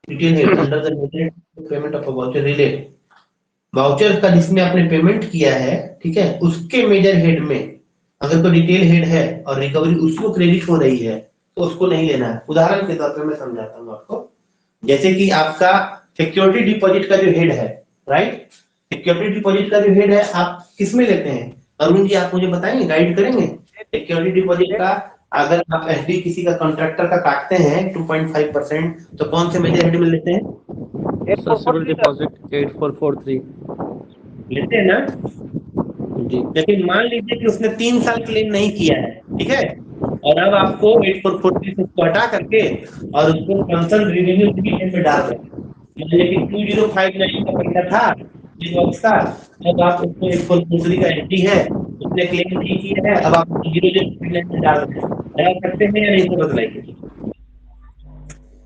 detail head under the major head payment of a voucher relate, voucher का जिसमें आपने पेमेंट किया है, ठीक है, उसके मेजर हेड में अगर कोई डिटेल हेड है और रिकवरी उसको क्रेडिट हो रही है तो उसको नहीं लेना है। उदाहरण के तौर पे मैं समझाता हूँ आपको, जैसे कि आपका सिक्योरिटी डिपॉजिट का जो हेड है, राइट, सिक्योरिटी डिपॉजिट का जो हेड है आप किस में लेते हैं? अरुण जी आप मुझे बताएंगे, गाइड करेंगे। सिक्योरिटी डिपॉजिट का अगर आप एसडी किसी का कॉन्ट्रैक्टर का काटते हैं 2.5%, तो कौन से मेजर हेड में लेते हैं? सब्सिडी डिपॉजिट 8443 लेते हैं ना जी। लेकिन मान लीजिए कि उसने 3 साल क्लेम नहीं किया है, ठीक है, और अब आपको 8443 से उसको हटा करके और उसको कंसर्न रेवेन्यू डिवीजन में डाल दें, लेकिन 2059 का पैसा था का, अब आप उसको 8443 का एंट्री है, उसने क्लेम नहीं किया है, अब आप 0059 में डाल सकते हैं या नहीं, तो बताइए।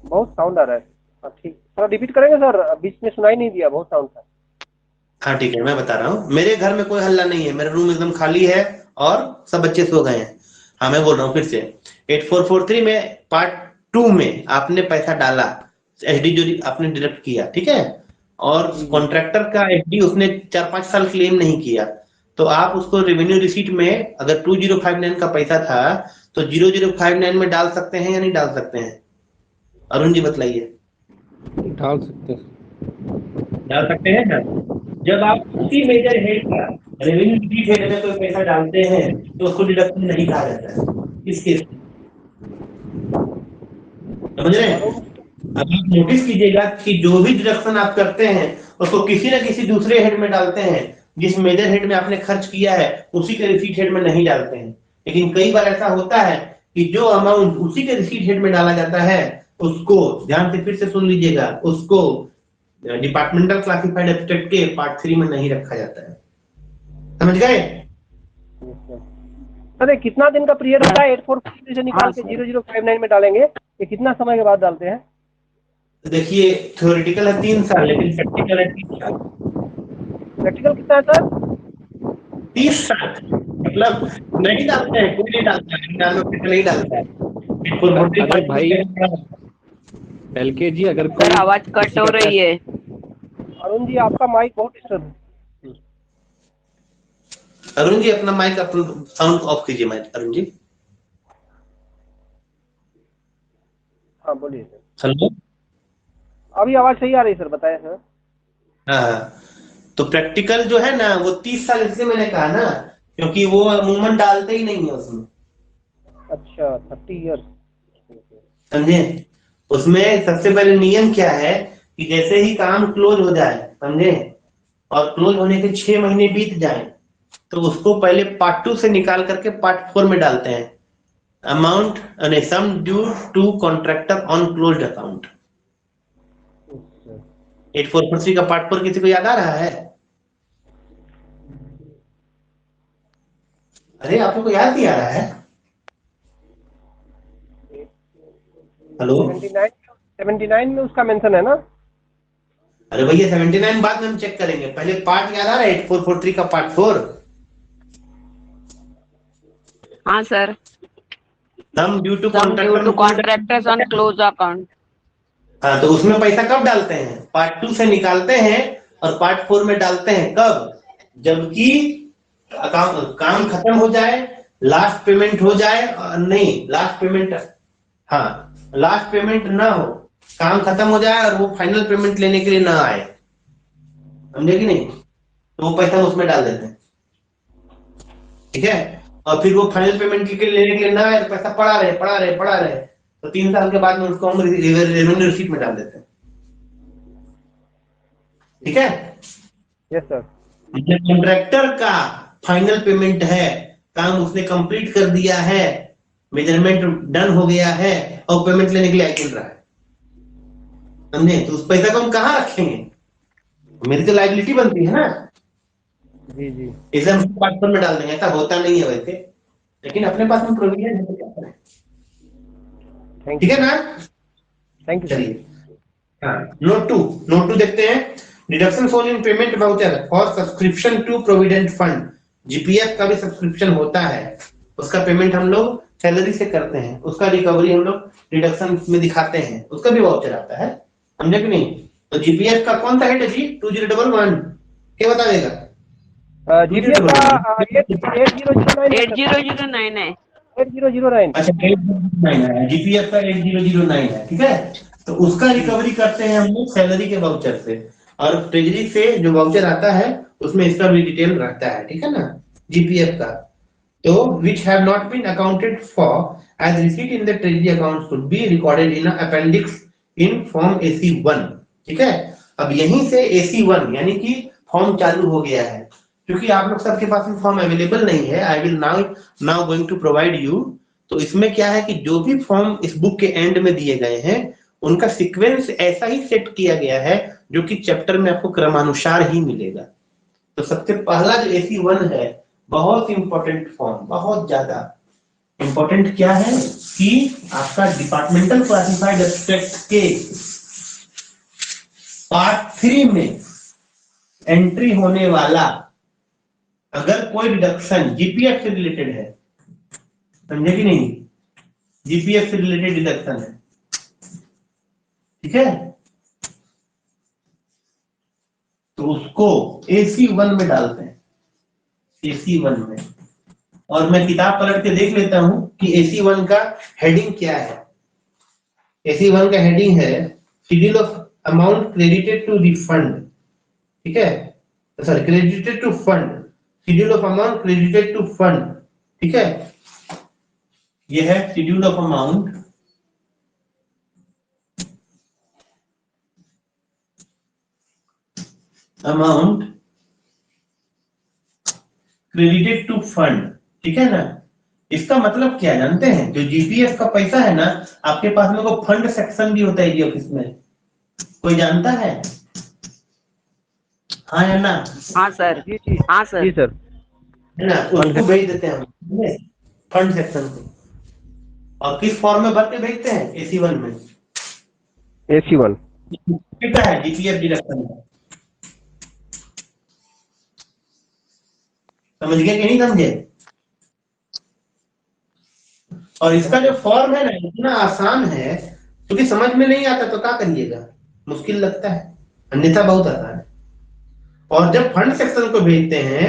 बहुत साउंड आ रहा है। ठीक, थोड़ा रिपीट करेंगे सर, बीच में सुनाई नहीं दिया, बहुत साउंड था। हाँ ठीक है, मैं बता रहा हूँ, मेरे घर में कोई हल्ला नहीं है, मेरा रूम एकदम खाली है और सब बच्चे सो गए हैं। हाँ मैं बोल रहा हूँ फिर से, 8443 में पार्ट 2 में आपने पैसा डाला, एसडी जो आपने डिडक्ट किया, ठीक है, और कॉन्ट्रैक्टर का एसडी उसने 4-5 साल क्लेम नहीं किया, तो आप उसको रेवेन्यू रिसीट में अगर 2059 का पैसा था तो 0059 में डाल सकते हैं या नहीं डाल सकते हैं? अरुण जी बतलाइए। डाल सकते हैं, डाल सकते हैं ना। जब आप उसी मेजर हेड का रेवेन्यू रिसीट हेड में कोई पैसा डालते हैं तो उसको डिडक्शन नहीं कहा जाता है। इस केस में समझ रहे हैं? अब आप नोटिस कीजिएगा कि जो भी डिडक्शन आप करते हैं उसको किसी न किसी दूसरे हेड में डालते हैं, जिस मेजर हेड में आपने खर्च किया है उसी के रिसीट हेड में नहीं डालते हैं। लेकिन कई बार ऐसा होता है कि जो अमाउंट उसी के रिसीट हेड में डाला जाता है उसको, ध्यान से फिर से सुन लीजिएगा, उसको डिपार्टमेंटल क्लासिफाइड एब्स्ट्रैक्ट के पार्ट 3 में नहीं रखा जाता है। समझ गए? अरे कितना दिन का पीरियड होता है 8443 से निकाल के 0059 में डालेंगे, ये कितना समय के बाद डालते हैं? देखिए थ्योरेटिकल है 3 साल, लेकिन प्रैक्टिकल है 30 साल। प्रैक्टिकल कितना है सर? 30 साल मतलब नहीं डालते हैं, कोई नहीं डालता है, नहीं डालता है। अगर भाई एलके जी अगर सर आवाज कट हो रही है। अरुण जी आपका माइक बहुत डिस्टर्ब है। अरुण जी अपना माइक अपना साउंड ऑफ कीजिए, माइक अरुण जी। हाँ बोलिए सर। हेलो, अभी आवाज सही आ रही है सर, बताएं सर। हाँ, तो प्रैक्टिकल जो है ना वो 30 साल, इसलिए मैंने कहा ना क्योंकि वो अमूमन डालते ही नहीं है उसमें। अच्छा 30 ईयर्स। समझे? उसमें सबसे पहले नियम क्या है कि जैसे ही काम क्लोज हो जाए, समझे, और क्लोज होने के 6 महीने बीत जाए, तो उसको पहले पार्ट 2 से निकाल करके पार्ट 4 में डालते हैं, अमाउंट यानी sum due to contractor on closed account. 8443 का पार्ट 4 किसी को याद आ रहा है? अरे आप लोग को याद नहीं आ रहा है? हेलो, 79 में उसका मेंशन है ना? अरे भैया 79 बाद में हम चेक करेंगे, पहले पार्ट याद आ रहा है 8443 का पार्ट 4? हाँ sir, some due to some due to contractors on close account. हाँ, तो उसमें पैसा कब डालते हैं? पार्ट 2 से निकालते हैं और पार्ट 4 में डालते हैं कब? जबकि काम खत्म हो जाए, लास्ट पेमेंट हो जाए, नहीं लास्ट पेमेंट, हाँ लास्ट पेमेंट ना हो, काम खत्म हो जाए और वो फाइनल पेमेंट लेने के लिए ना आए, समझे कि नहीं? तो वो पैसा उसमें डाल देते हैं, ठीक है। और फिर वो फाइनल पेमेंट के लिए लेने के लिए ना आए तो पैसा पड़ा रहे, तो 3 साल के बाद में उसको हम रेवेन्यू रिसीट में डाल देते हैं, ठीक है। Yes sir. कॉन्ट्रैक्टर का फाइनल पेमेंट है, काम उसने कंप्लीट कर दिया है, मेजरमेंट डन हो गया है और पेमेंट लेने के लिए चल रहा है, समझे? तो उस पैसा को हम कहाँ रखेंगे? मेरी तो लायबिलिटी बनती है ना, जी जी। इसे हम पार्ट में डाल देंगे। ऐसा होता नहीं है वैसे, लेकिन अपने पास में प्रोविजन है तो क्या करें, ठीक है ना? Thank you. चलिए, हाँ, नोट टू देखते हैं। Deduction for in payment voucher for subscription to provident fund. GPF का भी सब्सक्रिप्शन होता है, उसका पेमेंट हम लोग सैलरी से करते हैं, उसका रिकवरी हम लोग डिडक्शन में दिखाते हैं, उसका भी वाउचर आता है, समझे कि नहीं? तो जीपीएफ का कौन सा हेड है जी? 2011 क्या बता देगा? जीपीएफ का 8009 8009 है। 8009। अच्छा 8009 है, जीपीएफ का 8009 है, ठीक है। तो उसका रिकवरी करते हैं हम लोग सैलरी के वाउचर से, और ट्रेजरी से जो वाउचर आता है उसमें इसका भी डिटेल रहता है, ठीक है ना, जीपीएफ का। तो which have not been accounted for as receipt in the treasury account should be recorded in an appendix in form AC1, ठीक है। अब यहीं से AC1 यानी कि फॉर्म चालू हो गया है, क्योंकि आप लोग सबके पास में फॉर्म अवेलेबल नहीं है। I will now going to provide you. तो इसमें क्या है कि जो भी फॉर्म इस बुक के एंड में दिए गए हैं उनका सीक्वेंस ऐसा ही सेट किया गया है जो कि चैप्टर में आपको क्रमानुसार ही मिलेगा। तो सबसे पहला जो AC1 है, बहुत इंपॉर्टेंट फॉर्म, बहुत ज्यादा इंपॉर्टेंट क्या है कि आपका डिपार्टमेंटल क्लासिफाइड एब्स्ट्रैक्ट के पार्ट 3 में एंट्री होने वाला अगर कोई डिडक्शन जीपीएफ से रिलेटेड है, समझे कि नहीं, जीपीएफ से रिलेटेड डिडक्शन है, ठीक है, तो उसको AC1 में डालते हैं, AC1 में। और मैं किताब पलट के देख लेता हूं कि AC1 का हेडिंग क्या है। AC1 का हेडिंग है schedule of amount credited to refund, ठीक है, sorry credited to fund, schedule of amount credited to fund, ठीक है। यह है schedule of amount credited to fund, ठीक है ना। इसका मतलब क्या जानते हैं? जो जीपीएफ का पैसा है ना, आपके पास में वो फंड सेक्शन भी होता है जी ऑफिस में, कोई जानता है? हाँ या ना? हाँ सर। जी जी। हाँ सर। जी सर। है ना, उसको भेज देते हैं हम फंड सेक्शन को। और किस फॉर्म में भर के भेजते हैं? AC1 में। AC1 कितना है जीपीएफ डिडक्शन का, समझ गए कि नहीं समझे? और इसका जो फॉर्म है ना, इतना आसान है, क्योंकि समझ में नहीं आता तो क्या करिएगा, मुश्किल लगता है, अन्यथा बहुत आसान है। और जब फंड सेक्शन को भेजते हैं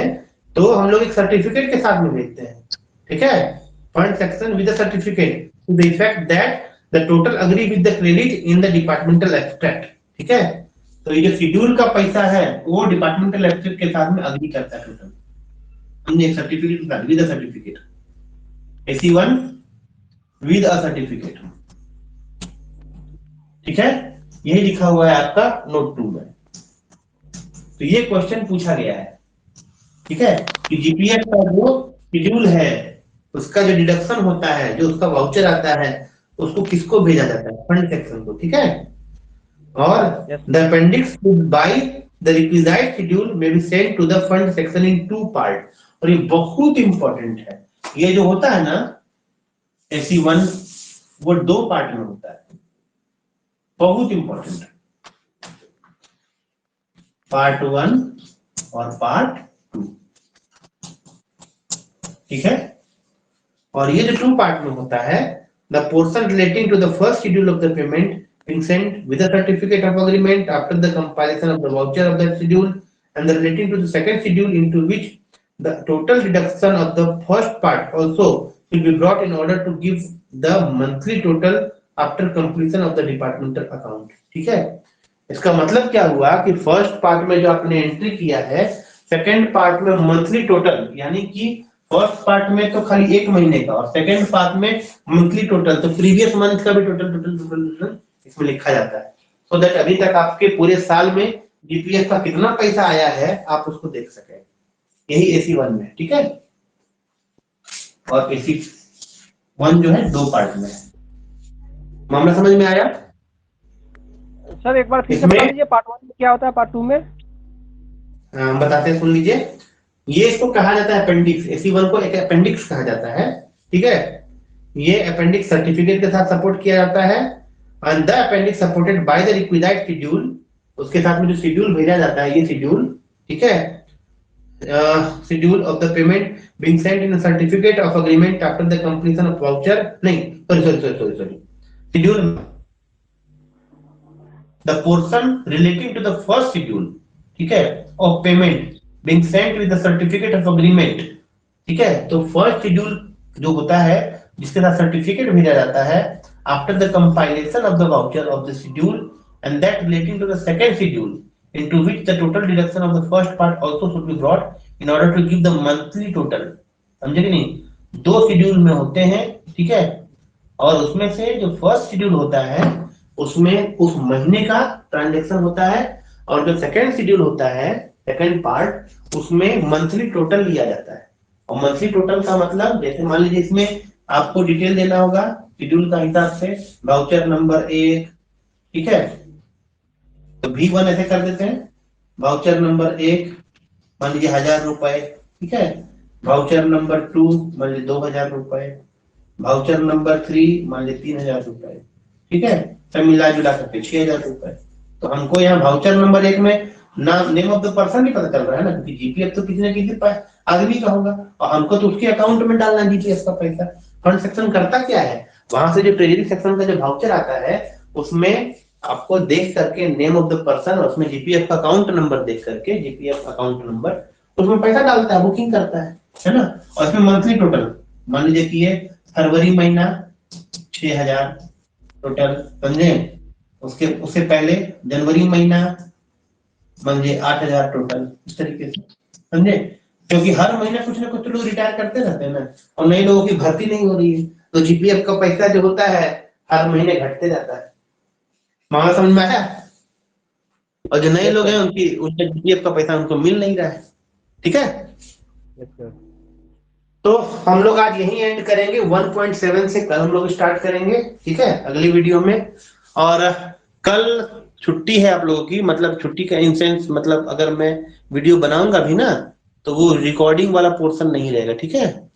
तो हम लोग एक सर्टिफिकेट के साथ में भेजते हैं, ठीक है, fund section with certificate to the effect that the total agree with the credit in the departmental abstract, ठीक है। तो ये जो शेड्यूल का पैसा है वो डिपार्टमेंटल एब्स्ट्रैक्ट के साथ में अग्री करता है टोटल, हमने एक सर्टिफिकेट के साथ with a certificate, AC1 with a certificate, ठीक है। यही लिखा हुआ है आपका नोट 2 में। तो ये क्वेश्चन पूछा गया है, ठीक है, कि जीपीएफ का जो शेड्यूल है उसका जो डिडक्शन होता है, जो उसका वाउचर आता है, उसको किसको भेजा जाता है, फंड सेक्शन को, ठीक है। और the appendix by the requisite schedule may be send to the fund section in 2 part. और ये बहुत इंपॉर्टेंट है, ये जो होता है ना SE1 वो 2 पार्ट में होता है, बहुत इंपॉर्टेंट है, पार्ट 1 और पार्ट 2, ठीक है। और ये जो 2 पार्ट में होता है, the portion relating to the first schedule of the payment being sent with a certificate of agreement after the compilation of the voucher of that schedule, and the relating to the second schedule into which the total deduction of the first part also will be brought in order to give the monthly total after completion of the departmental account, ठीक है। इसका मतलब क्या हुआ कि फर्स्ट पार्ट में जो आपने एंट्री किया है, सेकंड पार्ट में मंथली टोटल, यानी कि फर्स्ट पार्ट में तो खाली 1 महीने का और सेकंड पार्ट में मंथली टोटल, तो प्रीवियस मंथ का भी टोटल इसमें लिखा जाता है, सो दैट अभी तक आपके पूरे साल में जीपीएफ का कितना पैसा आया है आप उसको देख सकें। यही SE1 में, ठीक है। और SE1 जो है 2 पार्ट में। मामला समझ में आया? सर एक बार फिर से बता दीजिए, पार्ट 1 में क्या होता है, पार्ट 2 में बताते हैं, सुन लीजिए। ये इसको कहा जाता है अपेंडिक्स, SE1 को एक अपेंडिक्स कहा जाता है, ठीक है। ये अपेंडिक्स सर्टिफिकेट के साथ सपोर्ट किया जाता है, and the appendix supported by the requisite schedule, उसके साथ में जो शेड्यूल भेजा जाता है, ये शेड्यूल, ठीक है, schedule of the payment being sent in a certificate of agreement after the completion of voucher, नहीं sorry schedule, the portion relating to the first schedule, ठीक है, of payment being sent with the certificate of agreement, ठीक है। तो फर्स्ट शेड्यूल जो होता है जिसके साथ सर्टिफिकेट भेजा जाता है after the compilation of the voucher of the schedule, and that relating to the second schedule into which the total deduction of the first part also should be brought in order to give the monthly total, समझे कि नहीं। 2 शेड्यूल में होते हैं, ठीक है, और उसमें से जो फर्स्ट शेड्यूल होता है उसमें उस महीने का ट्रांजैक्शन होता है, और जो सेकंड शेड्यूल होता है, सेकंड पार्ट, उसमें मंथली टोटल लिया जाता है। और मंथली टोटल का मतलब, जैसे मान लीजिए इसमें आपको डिटेल देना होगा शेड्यूल का हिसाब से, वाउचर नंबर 1, ठीक है, तो V1 ऐसे कर देते हैं, वाउचर नंबर 1 मान लीजिए 1000 रुपए, ठीक है, वाउचर नंबर 2 मान लीजिए 2000 रुपए, वाउचर नंबर 3 मान लीजिए 3000 रुपए, ठीक है, सब मिला जुला करके 6000 रुपए। तो हमको यहाँ वाउचर नंबर 1 में नाम, नेम ऑफ द पर्सन भी पता चल रहा है ना, क्योंकि जीपीएफ तो किसी न किसी आदमी का होगा और हमको तो उसके अकाउंट में डालना है जीपीएफ का पैसा। फंड सेक्शन करता क्या है, वहां से जो ट्रेजरी सेक्शन का जो वाउचर आता है उसमें आपको देख करके नेम ऑफ द पर्सन और उसमें जीपीएफ का अकाउंट नंबर देख करके, जीपीएफ अकाउंट नंबर, उसमें पैसा डालता है, बुकिंग करता है ना। और इसमें मंथली टोटल मान लीजिए कि ये फरवरी महीना 6000 टोटल, समझे। उससे पहले जनवरी महीना मान लीजिए 8000 टोटल, इस तरीके से, समझे। क्योंकि हर महीने कुछ ना कुछ लोग रिटायर करते रहते हैं ना, और नए लोगों की भर्ती नहीं हो रही है, तो जीपीएफ का पैसा जो होता है हर महीने घटते जाता है। मामला समझ में आया? और जो नए लोग हैं उनके जीपीएफ का पैसा उनको मिल नहीं रहा है, ठीक है। तो हम लोग आज यही एंड करेंगे, 1.7 से कल हम लोग स्टार्ट करेंगे, ठीक है, अगली वीडियो में। और कल छुट्टी है आप लोगों की, मतलब छुट्टी का इन सेंस, मतलब अगर मैं वीडियो बनाऊंगा भी ना तो वो रिकॉर्डिंग वाला पोर्शन नहीं रहेगा, ठीक है।